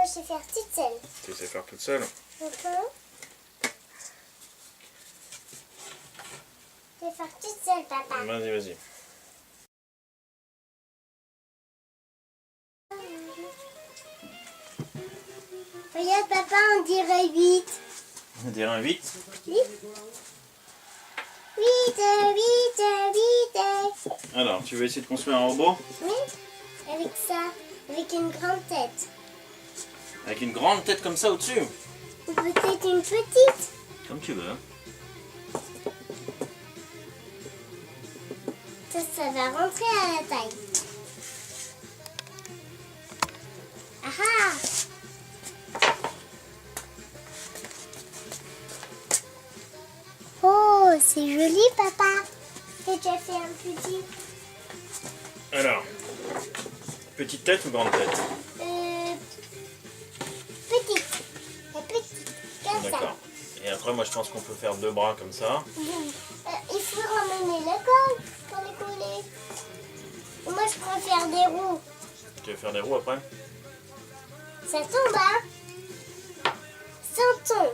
je sais faire toute seule. Tu sais faire toute seule? D'accord. Je vais faire toute seule, papa. Vas-y, vas-y. Regarde, papa, on dirait 8. On dirait un 8. 8. 8, 8, 8. Alors, tu veux essayer de construire un robot? Oui, avec ça, avec une grande tête. Avec une grande tête comme ça au-dessus? Ou peut-être une petite. Comme tu veux. Ça va rentrer à la taille. Ah ah! Oh, c'est joli, papa. Et tu as fait un petit. Alors, petite tête ou grande tête? Petite. La petite. Comme ça. D'accord. Et après, moi, je pense qu'on peut faire 2 bras comme ça. Il faut ramener la colle pour les coller. Et moi, je préfère des roues. Tu veux faire des roues après? Ça tombe, hein? Ça tombe.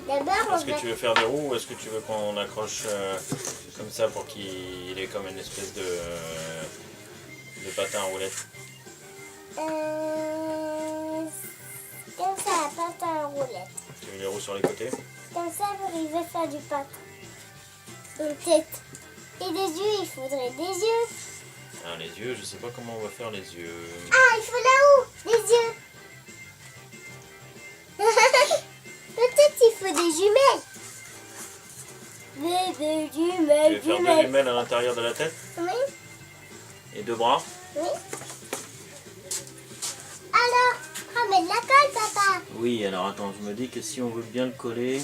D'abord, on Est-ce que va... tu veux faire des roues ou est-ce que tu veux qu'on accroche comme ça pour qu'il ait comme une espèce de patin à roulettes? Comme ça, pas à roulette. Tu veux les roues sur les côtés? Comme ça, il va faire du patin. Une tête. Et des yeux, il faudrait des yeux. Ah, les yeux, je sais pas comment on va faire les yeux. Ah, il faut là-haut, des yeux. Peut-être il faut des jumelles. Des Tu jumelles, veux faire 2 jumelles à l'intérieur de la tête? Oui, Et 2 bras? oui. Alors, ramène la colle, papa. Oui, alors attends, je me dis que si on veut bien le coller, il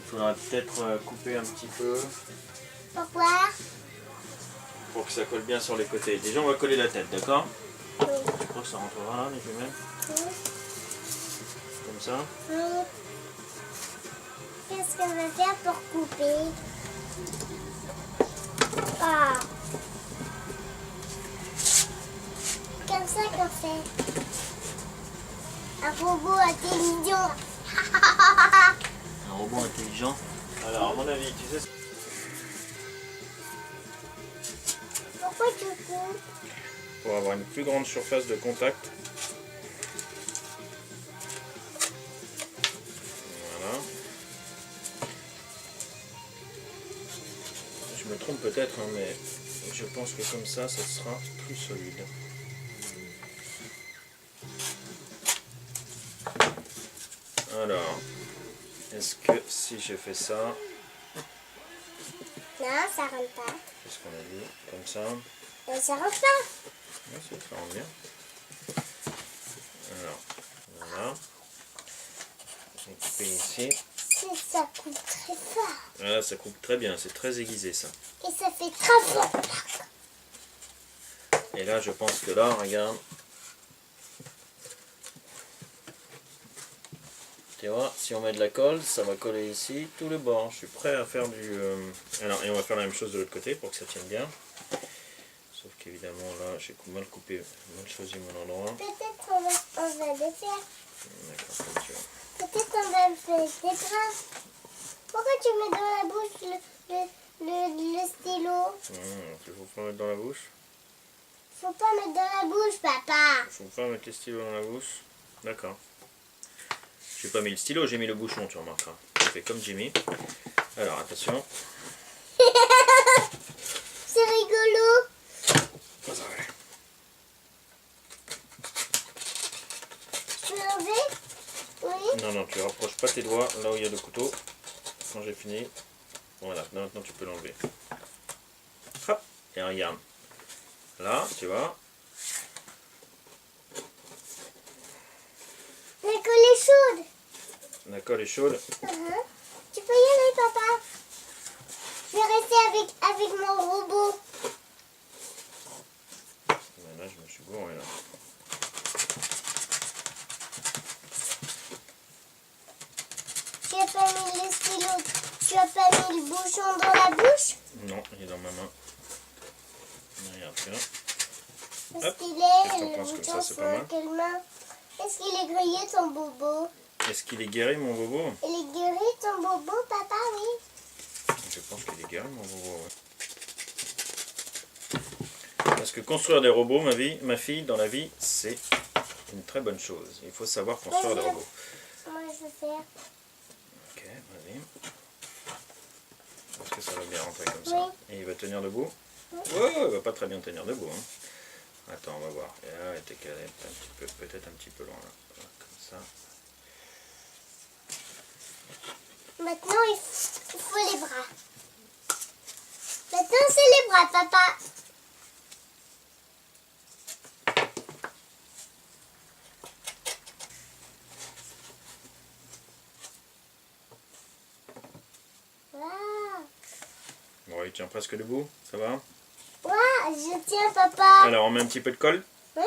faudra peut-être couper un petit peu Pourquoi? pour que ça colle bien sur les côtés. Déjà, on va coller la tête, d'accord? Oui. Je crois que ça rentrera là, les jumelles. Oui. Comme ça. Oui. Qu'est-ce qu'on va faire pour couper? Ah. Comme ça qu'on fait. Un robot intelligent. Un robot intelligent. Alors, à mon avis, tu sais... Pourquoi tu coupes? Pour avoir une plus grande surface de contact. Voilà. Je me trompe peut-être, hein, mais je pense que comme ça sera plus solide. Alors, est-ce que si je fais ça, Non, ça rentre pas. qu'est-ce qu'on a dit, comme ça, Ça rentre pas. oui, ça rend bien. Alors, voilà. On va couper ici. Ça coupe très fort. Voilà, ça coupe très bien, c'est très aiguisé ça. Et ça fait très fort. Et là, je pense que là, regarde. Tu vois, si on met de la colle, ça va coller ici, tous les bords. Je suis prêt à faire du... Alors, et on va faire la même chose de l'autre côté pour que ça tienne bien. Sauf qu'évidemment, là, j'ai mal coupé, mal choisi mon endroit. Peut-être on va le faire. D'accord, comme tu veux. Peut-être on va le faire des bras. Pourquoi tu mets dans la bouche le stylo? Tu faut pas mettre dans la bouche. Faut pas mettre dans la bouche, papa. Faut pas mettre les stylos dans la bouche. D'accord. J'ai pas mis le stylo, j'ai mis le bouchon, tu remarqueras. Je fais comme Jimmy. Alors, attention. C'est rigolo. Je peux l'enlever? Oui. Non, non, tu rapproches pas tes doigts là où il y a le couteau. Quand j'ai fini, voilà, maintenant tu peux l'enlever. Hop, et regarde. Là, tu vois. La colle est chaude. La colle est chaude. Tu peux y aller, papa. Je vais rester avec mon robot. Mais là, je me suis gouré là. Tu as pas mis le stylo. Tu as pas mis le bouchon dans la bouche? Non, il est dans ma main. Regarde, tu vois. Est-ce Hop. qu'il Qu'est-ce que est t'en penses comme ça, c'est pas mal? quelle main? Est-ce qu'il est grillé ton bobo? Est-ce qu'il est guéri, mon bobo? Il est guéri ton bobo, papa, oui. Je pense qu'il est guéri, mon bobo. Ouais. Parce que construire des robots, ma fille, dans la vie, c'est une très bonne chose. Il faut savoir construire des robots. Moi, je vais faire. Ok, vas-y. Est-ce que ça va bien rentrer comme ça? Et il va tenir debout? Ouais, il va pas très bien tenir debout. Hein. Attends, on va voir. Et là, elle était calée peut-être un petit peu loin. Là. Comme ça. Maintenant, il faut les bras. Maintenant, c'est les bras, papa. Waouh. Bon, il tient presque debout. Ça va? Waouh, je tiens, papa. Alors, on met un petit peu de colle? Oui.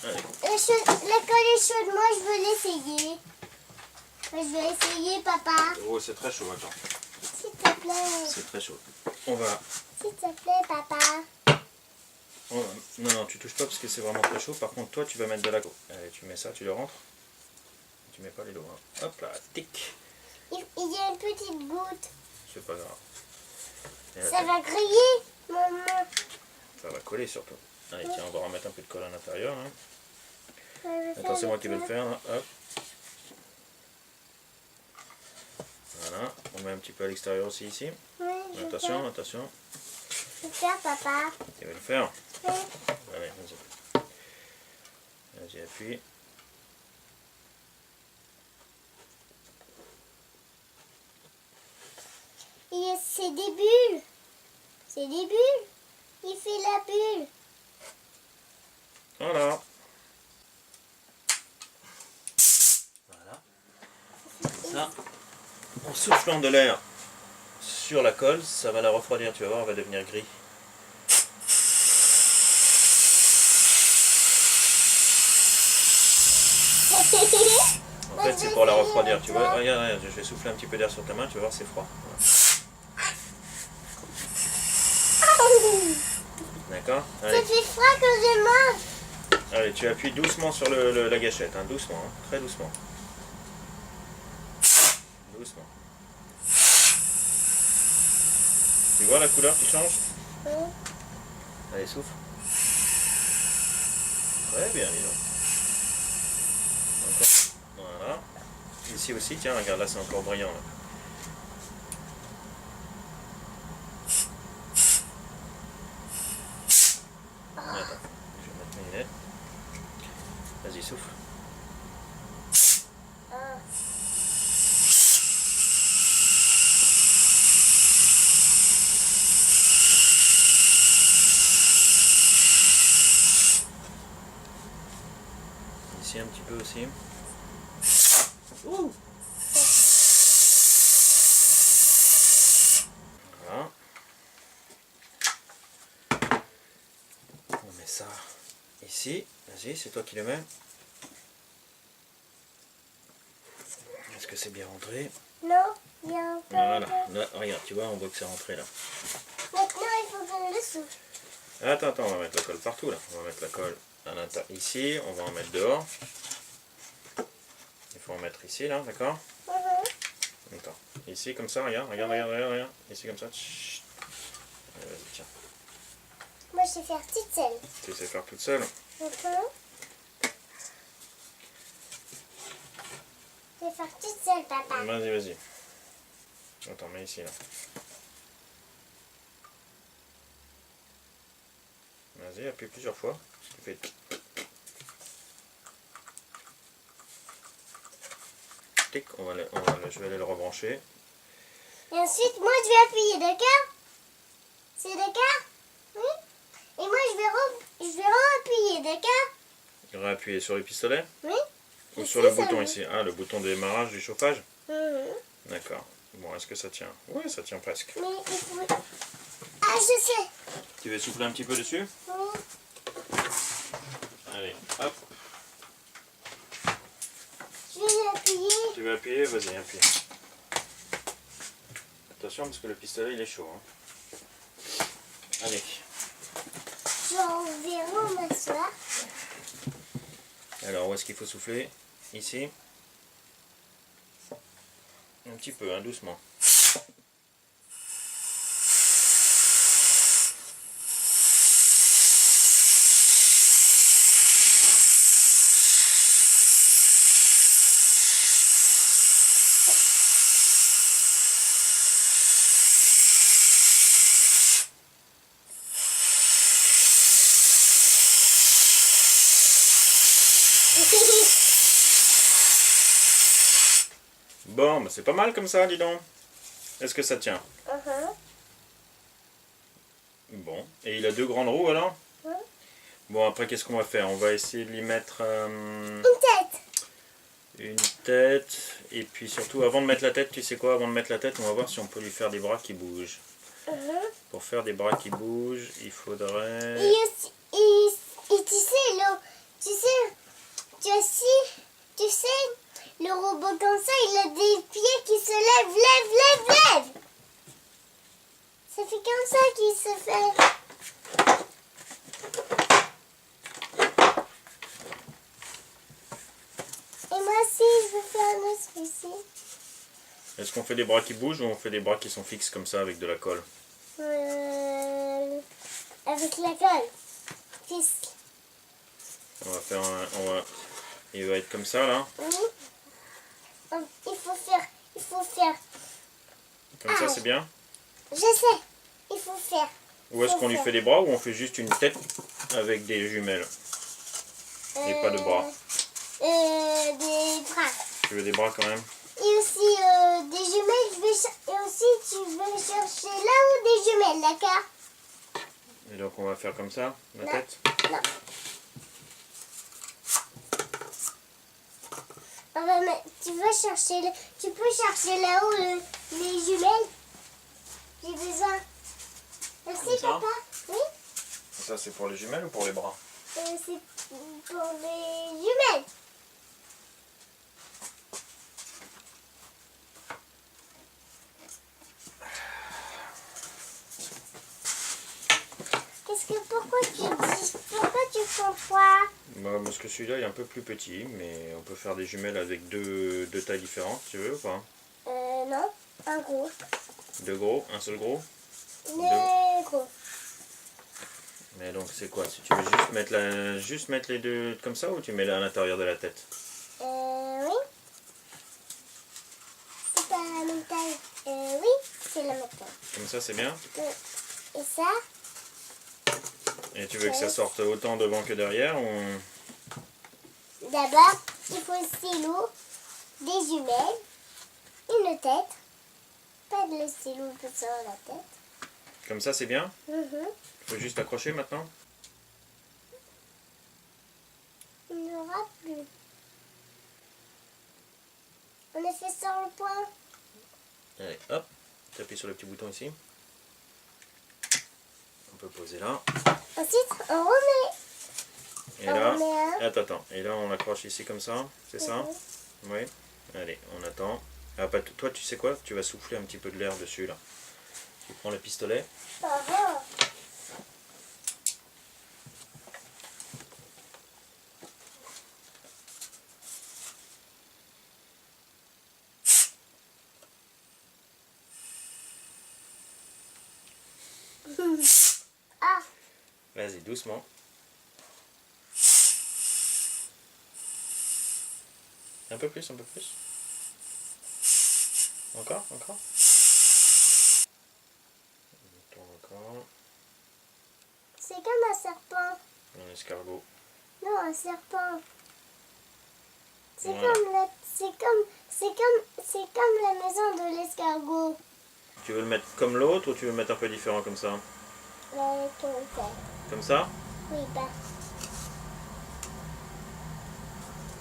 Allez. La colle est chaude, moi, je veux l'essayer. Moi, je vais essayer, papa. Oh, c'est très chaud, attends. S'il te plaît. C'est très chaud. On va... S'il te plaît, papa. Non, non, tu touches pas parce que c'est vraiment très chaud. Par contre, toi, tu vas mettre de la... Allez, tu mets ça, tu le rentres. Tu mets pas les doigts. Hein. Hop là, tic. Il y a une petite goutte. C'est pas grave. Et Ça attends, va griller, maman. ça va coller surtout. Allez, tiens, on va remettre un peu de colle à l'intérieur. Hein. Je vais Attends, c'est faire moi qui vais le ça. faire. Là. Hop. Voilà. On met un petit peu à l'extérieur aussi ici. Oui, je Attention, attention. vais faire, papa. Tu vas le faire. Oui. Allez, vas-y. Vas-y, appuie. Et c'est des bulles. C'est des bulles. Il fait la bulle. Voilà. Voilà. Ça, en soufflant de l'air sur la colle, ça va la refroidir, tu vas voir, elle va devenir gris. En fait, c'est pour la refroidir, tu vois. Regarde, regarde, je vais souffler un petit peu d'air sur ta main, tu vas voir, c'est froid. Voilà. D'accord? Ça Allez. fait froid quand je mange. Allez, tu appuies doucement sur la gâchette, hein, doucement, hein, très doucement. Doucement. Tu vois la couleur qui change? Oui. Allez, souffle. Très bien, dis donc. Encore. Voilà. Ici aussi, tiens, regarde, là c'est encore brillant. Là. Attends, je vais mettre mes lunettes. Vas-y, souffle. Ah. Ici un petit peu aussi. Ouh. Voilà. On met ça ici. Vas-y, c'est toi qui le mets. Est-ce que c'est bien rentré? Non, il y a un peu. Voilà. Là, regarde, tu vois, on voit que c'est rentré là. Maintenant, il faut qu'on le souffle. Attends, attends, on va mettre la colle partout là. On va mettre la colle à l'intérieur ici, on va en mettre dehors. Il faut en mettre ici là, d'accord? Attends, ici comme ça, regarde, regarde, regarde, regarde, regarde. Ici comme ça. Chut. Allez, vas-y, tiens. Moi, je sais faire toute seule. Tu sais faire toute seule? Je vais faire toute seule, papa. Vas-y, vas-y. Attends, mets ici là. Vas-y, appuie plusieurs fois. Tu fais... Tic, je vais aller le rebrancher. Et ensuite, moi, je vais appuyer, d'accord? C'est d'accord? Oui. Et moi, je vais re-appuyer, d'accord? Réappuyer sur le pistolet? Oui. Ou Ici, sur le ça bouton me- ici? Ah, le bouton de démarrage du chauffage? Mhm. D'accord. Bon, est-ce que ça tient? Oui, ça tient presque. Mais il faut... Ah, je sais. Tu veux souffler un petit peu dessus? Oui. Allez, hop. Je vais appuyer. Tu veux appuyer? Vas-y, appuie. Attention parce que le pistolet il est chaud. Hein. Allez. Je on verra m'asseoir. Alors, où est-ce qu'il faut souffler? Ici. Un petit peu, hein, doucement. Bon, bah c'est pas mal comme ça, dis donc. Est-ce que ça tient? Bon. Et il a 2 grandes roues alors? Bon, après, qu'est-ce qu'on va faire? On va essayer de lui mettre Une tête. une tête. Et puis surtout, avant de mettre la tête, tu sais quoi? Avant de mettre la tête, on va voir si on peut lui faire des bras qui bougent. Pour faire des bras qui bougent, il faudrait... Et tu sais, tu sais, le robot comme ça, il a des pieds qui se lèvent. Ça fait comme ça qu'il se fait. Et moi aussi, je veux faire un autre ici. Est-ce qu'on fait des bras qui bougent ou on fait des bras qui sont fixes comme ça avec de la colle? Avec la colle. Fils. On va faire il va être comme ça là. Il faut faire. Comme ça, c'est bien? Je sais. Il faut faire. Ou est-ce qu'on lui fait des bras ou on fait juste une tête avec des jumelles? Et pas de bras. Des bras. Tu veux des bras quand même? Et aussi des jumelles. Et aussi tu veux chercher là où des jumelles, d'accord? Et donc on va faire comme ça, la Non. tête? Non. Tu peux chercher là-haut les jumelles. J'ai besoin. Merci Comme ça? papa. Oui. Ça c'est pour les jumelles ou pour les bras? C'est pour les jumelles. Pourquoi tu fais quoi? Bah, parce que celui-là est un peu plus petit, mais on peut faire des jumelles avec deux tailles différentes, tu veux ou pas? Non, un gros. 2 gros, un seul gros? Deux gros. Mais donc c'est quoi? Si tu veux juste mettre les deux comme ça ou tu mets à l'intérieur de la tête? Oui. C'est pas la même taille. Oui, c'est la même taille. Comme ça c'est bien? Et ça? Et tu veux que ça sorte autant devant que derrière ou... D'abord, il faut le stylo, des jumelles, une tête. Pas de le stylo tout sur la tête. Comme ça c'est bien? Il faut juste accrocher maintenant? Il n'y aura plus. On a fait sur le point. Allez, hop, tu appuies sur le petit bouton ici. On peut poser là. Ensuite, on remet. Et là, attends. Et là, on l'accroche ici comme ça, c'est ça? Oui. Allez, on attend. Ah, toi, tu sais quoi? Tu vas souffler un petit peu de l'air dessus, là. Tu prends le pistolet. Ah, Vas-y, doucement. Un peu plus, un peu plus. Encore, encore. Encore. c'est comme un serpent. Un escargot. Non, un serpent. C'est Voilà. comme la maison de l'escargot. Tu veux le mettre comme l'autre ou tu veux le mettre un peu différent comme ça? Comme ça? Oui, bah.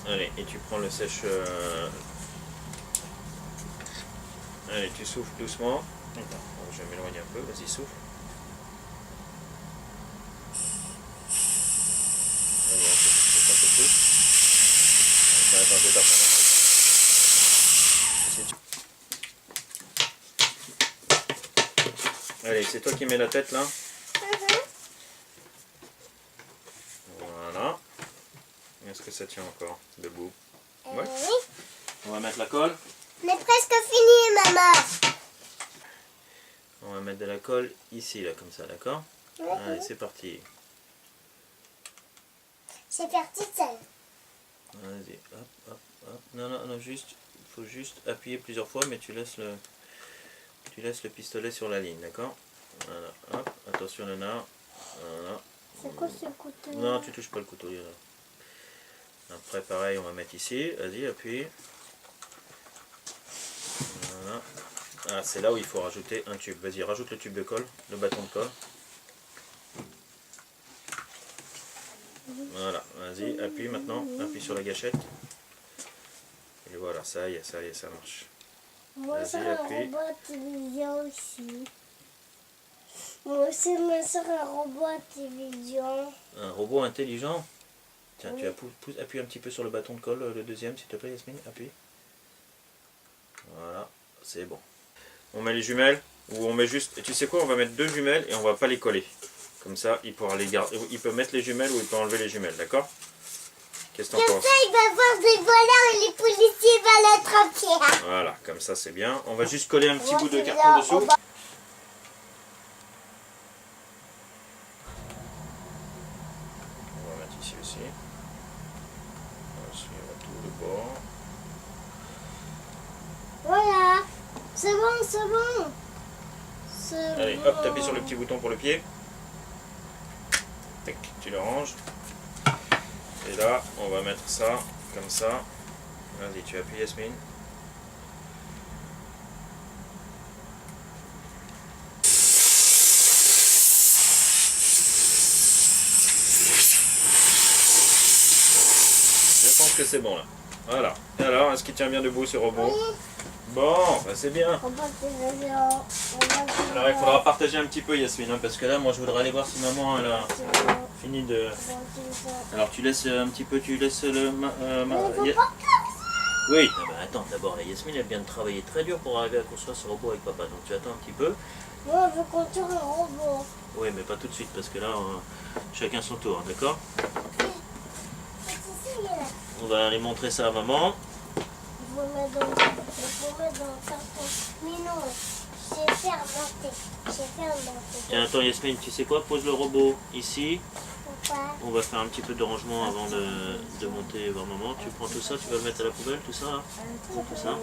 Allez, et tu prends le sèche... Allez, tu souffles doucement. Attends, je vais m'éloigner un peu, vas-y, souffle. Allez, un peu plus. Attends, je vais t'apprendre un truc. Allez, c'est toi qui mets la tête là. Est-ce que ça tient encore debout? Ouais. Oui. On va mettre la colle. On est presque fini, maman. On va mettre de la colle ici, là, comme ça, d'accord? Allez, c'est parti. C'est parti seul. Vas-y, hop, hop, hop. Non, non, non, juste, il faut juste appuyer plusieurs fois, mais tu laisses le pistolet sur la ligne, d'accord? Voilà, hop, attention Nana. Voilà. C'est quoi ce couteau? Non, tu touches pas le couteau, il est là. Après, pareil, on va mettre ici. Vas-y, appuie. Voilà. Ah, c'est là où il faut rajouter un tube. Vas-y, rajoute le tube de colle, le bâton de colle. Voilà, vas-y, appuie maintenant, appuie sur la gâchette. Et voilà, ça y est, ça marche. Moi, Vas-y, c'est un appuie. robot télévision aussi. Moi aussi, moi, c'est un robot télévision. Un robot intelligent. Tiens, Oui. tu appuies un petit peu sur le bâton de colle, le deuxième, s'il te plaît, Yasmine, appuie. Voilà, c'est bon. On met les jumelles, ou on met juste... Et tu sais quoi, on va mettre 2 jumelles et on va pas les coller. Comme ça, il pourra les garder. Il peut mettre les jumelles ou il peut enlever les jumelles, d'accord? Qu'est-ce que t'en Comme penses? ça, il va voir des voleurs et les policiers vont l'attraper. Voilà, comme ça c'est bien. On va juste coller un petit Moi, bout de c'est carton bien, dessous. on va- On va mettre ici aussi. Ensuite, on va tout le bord. Voilà. C'est bon, c'est bon. C'est Allez, bon. hop, t'appuies sur le petit bouton pour le pied. Tac, tu le ranges. Et là, on va mettre ça, comme ça. Vas-y, tu appuies Yasmine. Je pense que c'est bon là. Voilà. Et alors, est-ce qu'il tient bien debout ce robot? Oui. Bon, bah c'est bien. Robot télévision. Alors il faudra partager un petit peu Yasmine, hein, parce que là moi je voudrais aller voir si maman elle a fini de... Alors tu laisses un petit peu, tu laisses le... Oui, ah bah, attends, d'abord la Yasmine elle vient de travailler très dur pour arriver à construire ce robot avec papa, donc tu attends un petit peu. Moi, je veux construire un robot. Oui, mais pas tout de suite, parce que là, chacun son tour, d'accord? C'est ici, il est là. On va aller montrer ça à maman. Il faut mettre dans le carton. Mais non, c'est fermenté. C'est fermenté. Tiens, attends Yasmine, tu sais quoi? Pose le robot ici. Pourquoi? On va faire un petit peu de rangement avant de monter voir maman. Tu prends tout ça, tu vas le mettre à la poubelle, tout ça là? Tout ça?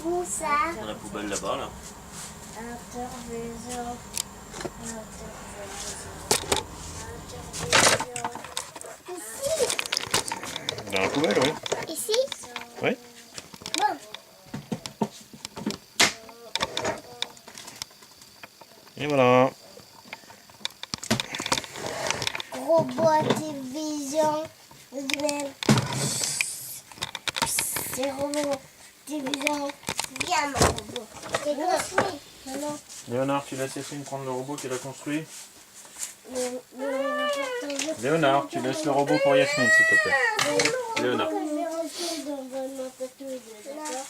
Où ça? Dans la poubelle là-bas, là. Intervision. Ici? Dans la poubelle, oui. Ici? Oui. Bon. Et voilà. Robot télévision. C'est robot télévision. Viens, mon robot. C'est construit. Maintenant, Léonard, tu laisses Yasmine prendre le robot qu'il a construit? le Léonard, tu laisses le robot pour Yasmine, s'il te plaît. Léonard. Je vais rentrer dans un tatouage, d'accord?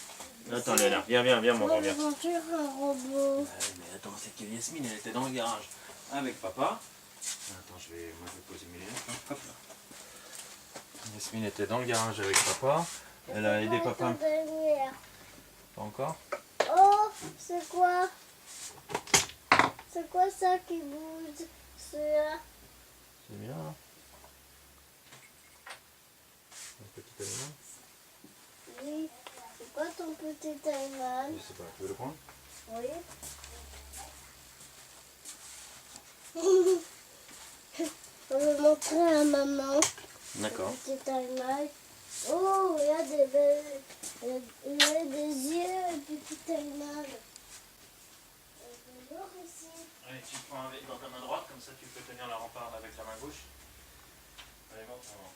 Attends, Léonard, viens, mon grand, Moi, je viens. vais construire un robot. Mais attends, c'est que Yasmine, elle était dans le garage avec papa. Attends, moi je vais poser mes lunettes. Hop là. Yasmine était dans le garage avec papa. Elle a aidé papa. Pas encore? Oh, c'est quoi? C'est quoi ça qui bouge? C'est là. C'est bien, hein? Un petit animal? Oui. C'est quoi ton petit animal? Je sais pas, tu veux le prendre? Oui. On va montrer à maman. D'accord. Petit animal. Oh, il y a des yeux, petit animal. Il y a de l'or ici. Allez, tu prends dans ta main droite, comme ça tu peux tenir la rempart avec la main gauche. Allez, montre maman.